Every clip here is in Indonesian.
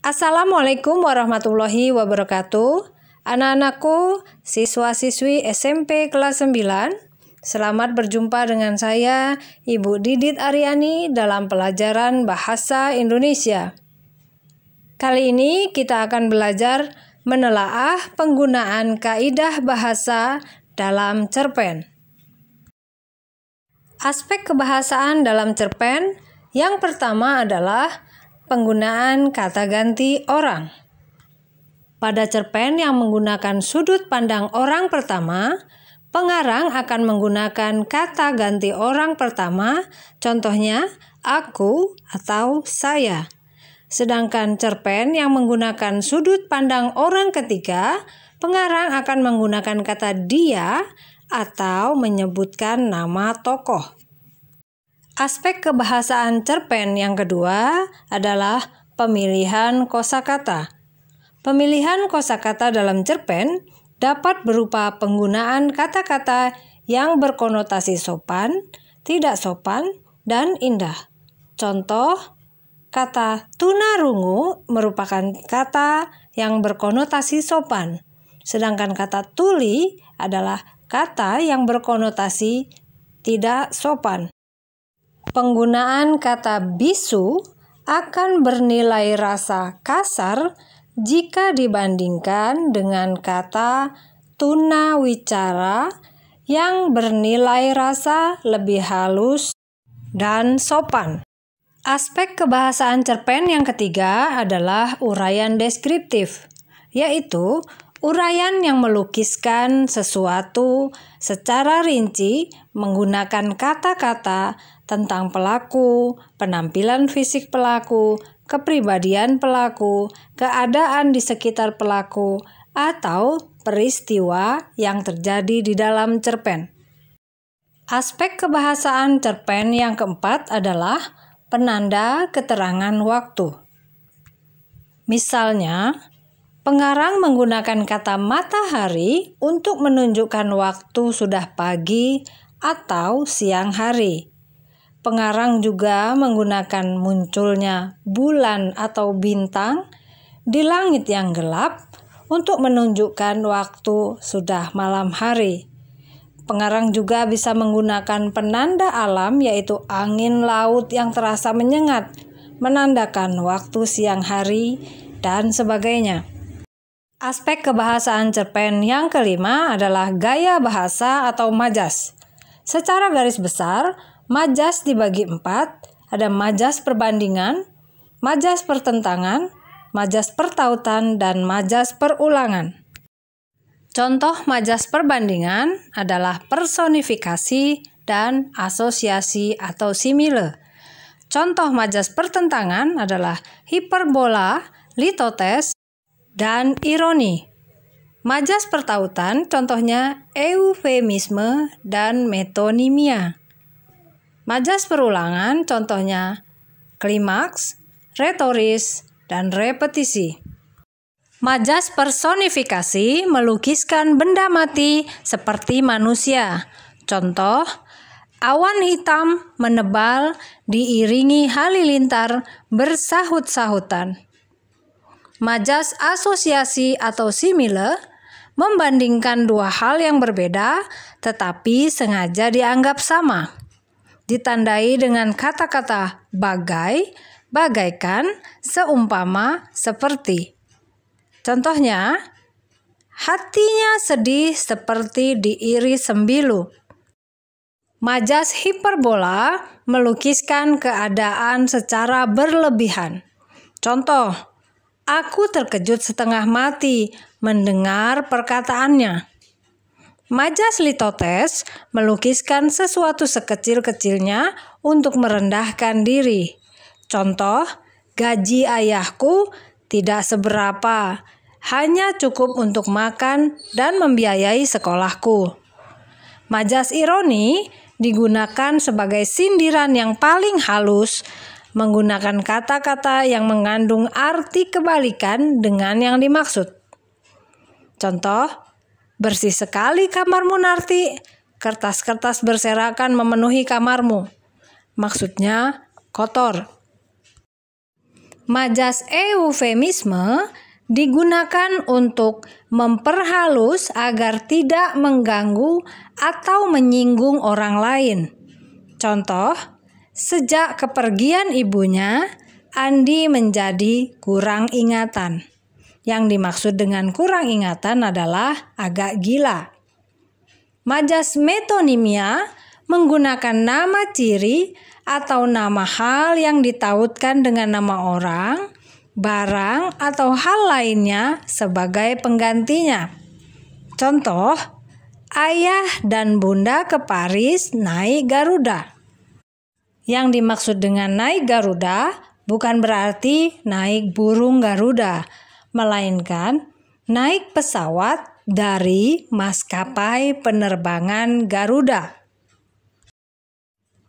Assalamualaikum warahmatullahi wabarakatuh. Anak-anakku, siswa-siswi SMP kelas 9, selamat berjumpa dengan saya, Ibu Didit Aryani dalam pelajaran Bahasa Indonesia. Kali ini kita akan belajar menelaah penggunaan kaidah bahasa dalam cerpen. Aspek kebahasaan dalam cerpen yang pertama adalah penggunaan kata ganti orang. Pada cerpen yang menggunakan sudut pandang orang pertama, pengarang akan menggunakan kata ganti orang pertama, contohnya aku atau saya. Sedangkan cerpen yang menggunakan sudut pandang orang ketiga, pengarang akan menggunakan kata dia atau menyebutkan nama tokoh. Aspek kebahasaan cerpen yang kedua adalah pemilihan kosakata. Pemilihan kosakata dalam cerpen dapat berupa penggunaan kata-kata yang berkonotasi sopan, tidak sopan, dan indah. Contoh, kata tunarungu merupakan kata yang berkonotasi sopan, sedangkan kata tuli adalah kata yang berkonotasi tidak sopan. Penggunaan kata bisu akan bernilai rasa kasar jika dibandingkan dengan kata tunawicara yang bernilai rasa lebih halus dan sopan. Aspek kebahasaan cerpen yang ketiga adalah uraian deskriptif, yaitu uraian yang melukiskan sesuatu secara rinci menggunakan kata-kata tentang pelaku, penampilan fisik pelaku, kepribadian pelaku, keadaan di sekitar pelaku, atau peristiwa yang terjadi di dalam cerpen. Aspek kebahasaan cerpen yang keempat adalah penanda keterangan waktu. Misalnya, pengarang menggunakan kata matahari untuk menunjukkan waktu sudah pagi atau siang hari. Pengarang juga menggunakan munculnya bulan atau bintang di langit yang gelap untuk menunjukkan waktu sudah malam hari. Pengarang juga bisa menggunakan penanda alam yaitu angin laut yang terasa menyengat, menandakan waktu siang hari, dan sebagainya. Aspek kebahasaan cerpen yang kelima adalah gaya bahasa atau majas. Secara garis besar, majas dibagi 4, ada majas perbandingan, majas pertentangan, majas pertautan, dan majas perulangan. Contoh majas perbandingan adalah personifikasi dan asosiasi atau simile. Contoh majas pertentangan adalah hiperbola, litotes, dan ironi. Majas pertautan contohnya eufemisme dan metonimia. Majas perulangan contohnya klimaks, retoris, dan repetisi. Majas personifikasi melukiskan benda mati seperti manusia. Contoh, awan hitam menebal diiringi halilintar bersahut-sahutan. Majas asosiasi atau simile membandingkan dua hal yang berbeda tetapi sengaja dianggap sama. Ditandai dengan kata-kata bagai, bagaikan, seumpama, seperti. Contohnya, hatinya sedih seperti diiris sembilu. Majas hiperbola melukiskan keadaan secara berlebihan. Contoh, aku terkejut setengah mati mendengar perkataannya. Majas litotes melukiskan sesuatu sekecil-kecilnya untuk merendahkan diri. Contoh, gaji ayahku tidak seberapa, hanya cukup untuk makan dan membiayai sekolahku. Majas ironi digunakan sebagai sindiran yang paling halus, menggunakan kata-kata yang mengandung arti kebalikan dengan yang dimaksud. Contoh, bersih sekali kamarmu Narti, kertas-kertas berserakan memenuhi kamarmu. Maksudnya kotor. Majas eufemisme digunakan untuk memperhalus agar tidak mengganggu atau menyinggung orang lain. Contoh, sejak kepergian ibunya, Andi menjadi kurang ingatan. Yang dimaksud dengan kurang ingatan adalah agak gila. Majas metonimia menggunakan nama ciri atau nama hal yang ditautkan dengan nama orang, barang, atau hal lainnya sebagai penggantinya. Contoh, ayah dan bunda ke Paris naik Garuda. Yang dimaksud dengan naik Garuda bukan berarti naik burung Garuda, melainkan naik pesawat dari maskapai penerbangan Garuda.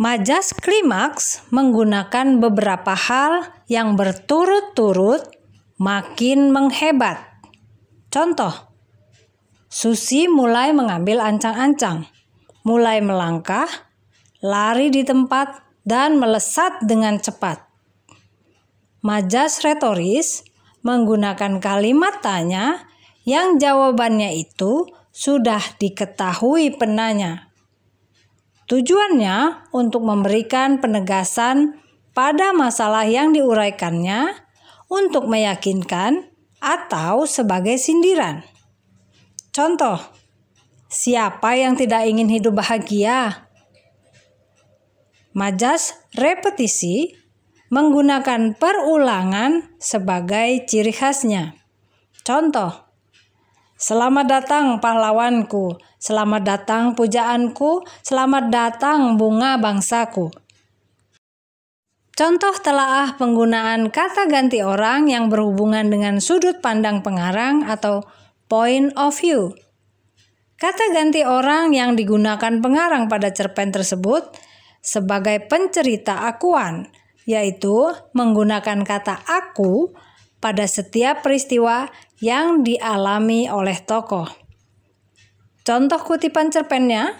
Majas klimaks menggunakan beberapa hal yang berturut-turut makin menghebat. Contoh, Susi mulai mengambil ancang-ancang, mulai melangkah, lari di tempat, dan melesat dengan cepat. Majas retoris menggunakan kalimat tanya yang jawabannya itu sudah diketahui penanya. Tujuannya untuk memberikan penegasan pada masalah yang diuraikannya, untuk meyakinkan atau sebagai sindiran. Contoh, siapa yang tidak ingin hidup bahagia? Majas repetisi menggunakan perulangan sebagai ciri khasnya. Contoh, selamat datang pahlawanku, selamat datang pujaanku, selamat datang bunga bangsaku. Contoh telaah penggunaan kata ganti orang yang berhubungan dengan sudut pandang pengarang atau point of view. Kata ganti orang yang digunakan pengarang pada cerpen tersebut sebagai pencerita akuan, yaitu menggunakan kata aku pada setiap peristiwa yang dialami oleh tokoh. Contoh kutipan cerpennya,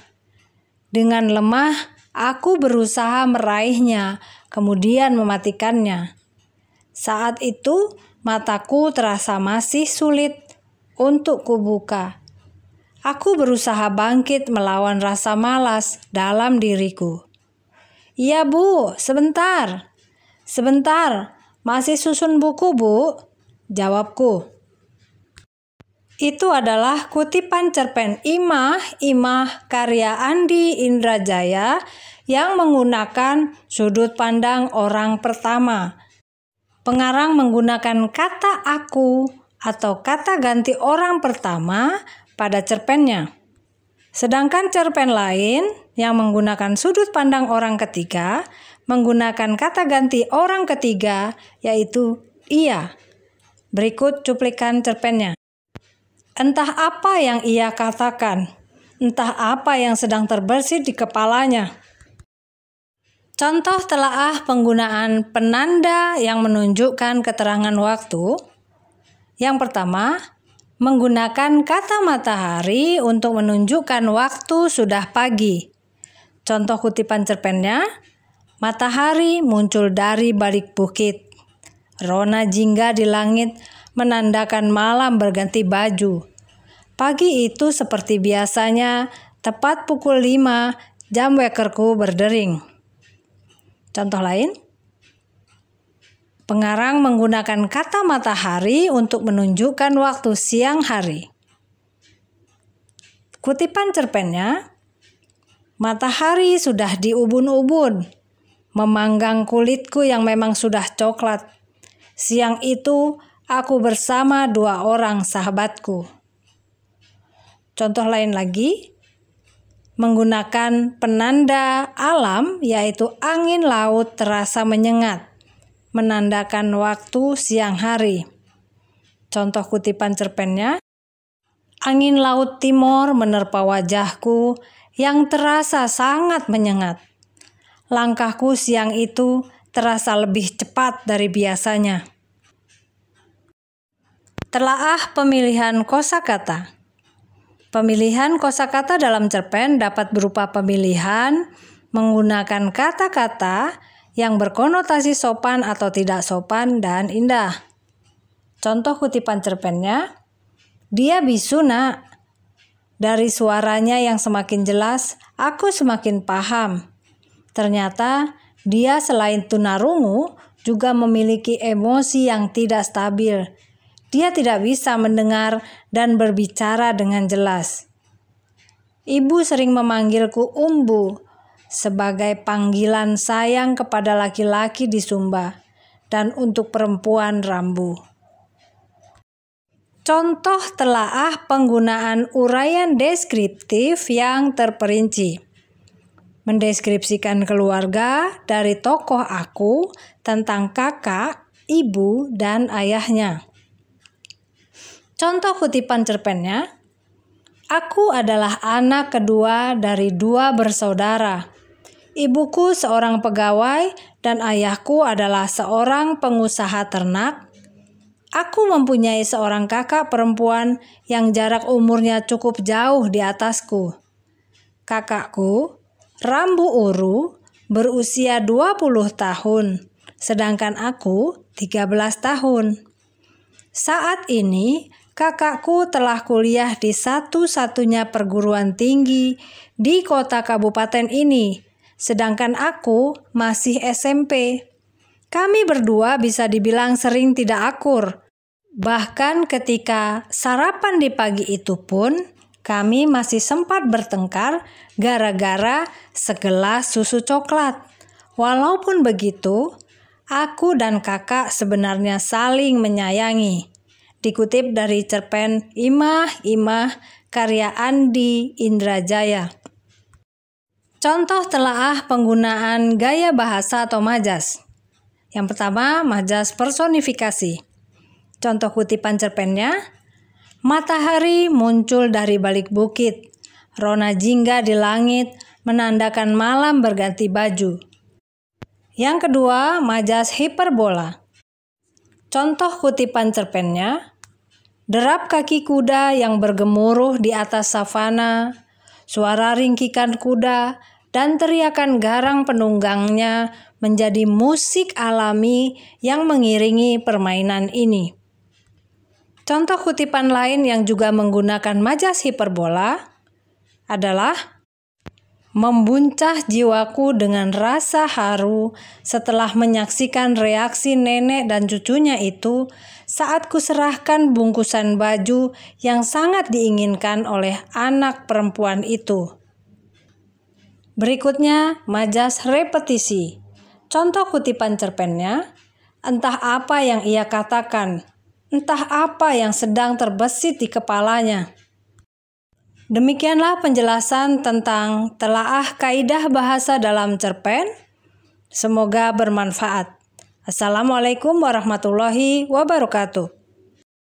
dengan lemah aku berusaha meraihnya, kemudian mematikannya. Saat itu mataku terasa masih sulit untuk kubuka. Aku berusaha bangkit melawan rasa malas dalam diriku. Iya Bu, sebentar. Sebentar, masih susun buku Bu? Jawabku. Itu adalah kutipan cerpen Imah karya Andi Indrajaya yang menggunakan sudut pandang orang pertama. Pengarang menggunakan kata aku atau kata ganti orang pertama pada cerpennya. Sedangkan cerpen lain yang menggunakan sudut pandang orang ketiga menggunakan kata ganti orang ketiga, yaitu ia. Berikut cuplikan cerpennya. Entah apa yang ia katakan, entah apa yang sedang terbersit di kepalanya. Contoh telaah penggunaan penanda yang menunjukkan keterangan waktu. Yang pertama, menggunakan kata matahari untuk menunjukkan waktu sudah pagi. Contoh kutipan cerpennya, matahari muncul dari balik bukit. Rona jingga di langit menandakan malam berganti baju. Pagi itu seperti biasanya, tepat pukul 5, jam wekerku berdering. Contoh lain, pengarang menggunakan kata matahari untuk menunjukkan waktu siang hari. Kutipan cerpennya, matahari sudah di ubun-ubun, memanggang kulitku yang memang sudah coklat. Siang itu aku bersama 2 orang sahabatku. Contoh lain lagi, menggunakan penanda alam yaitu angin laut terasa menyengat, menandakan waktu siang hari. Contoh kutipan cerpennya, angin laut timur menerpa wajahku yang terasa sangat menyengat. Langkahku siang itu terasa lebih cepat dari biasanya. Telaah pemilihan kosakata. Pemilihan kosakata dalam cerpen dapat berupa pemilihan menggunakan kata-kata yang berkonotasi sopan atau tidak sopan dan indah. Contoh kutipan cerpennya, "Dia bisu, Nak. Dari suaranya yang semakin jelas, aku semakin paham. Ternyata dia selain tunarungu juga memiliki emosi yang tidak stabil. Dia tidak bisa mendengar dan berbicara dengan jelas. Ibu sering memanggilku Umbu sebagai panggilan sayang kepada laki-laki di Sumba dan untuk perempuan Rambu." Contoh telaah penggunaan uraian deskriptif yang terperinci. Mendeskripsikan keluarga dari tokoh aku tentang kakak, ibu, dan ayahnya. Contoh kutipan cerpennya, "Aku adalah anak kedua dari 2 bersaudara. Ibuku seorang pegawai dan ayahku adalah seorang pengusaha ternak. Aku mempunyai seorang kakak perempuan yang jarak umurnya cukup jauh di atasku. Kakakku, Rambu Uru, berusia 20 tahun, sedangkan aku 13 tahun. Saat ini, kakakku telah kuliah di satu-satunya perguruan tinggi di kota kabupaten ini, sedangkan aku masih SMP. Kami berdua bisa dibilang sering tidak akur. Bahkan ketika sarapan di pagi itu pun, kami masih sempat bertengkar gara-gara segelas susu coklat. Walaupun begitu, aku dan kakak sebenarnya saling menyayangi." Dikutip dari cerpen Imah Imah karya Andi Indrajaya. Contoh telaah penggunaan gaya bahasa atau majas. Yang pertama, majas personifikasi. Contoh kutipan cerpennya, "Matahari muncul dari balik bukit. Rona jingga di langit menandakan malam berganti baju." Yang kedua, majas hiperbola. Contoh kutipan cerpennya, "Derap kaki kuda yang bergemuruh di atas savana, suara ringkikan kuda dan teriakan garang penunggangnya menjadi musik alami yang mengiringi permainan ini." Contoh kutipan lain yang juga menggunakan majas hiperbola adalah, "Membuncah jiwaku dengan rasa haru setelah menyaksikan reaksi nenek dan cucunya itu saat kuserahkan bungkusan baju yang sangat diinginkan oleh anak perempuan itu." Berikutnya, majas repetisi. Contoh kutipan cerpennya, "Entah apa yang ia katakan, entah apa yang sedang terbesit di kepalanya." Demikianlah penjelasan tentang telaah kaidah bahasa dalam cerpen. Semoga bermanfaat. Assalamualaikum warahmatullahi wabarakatuh.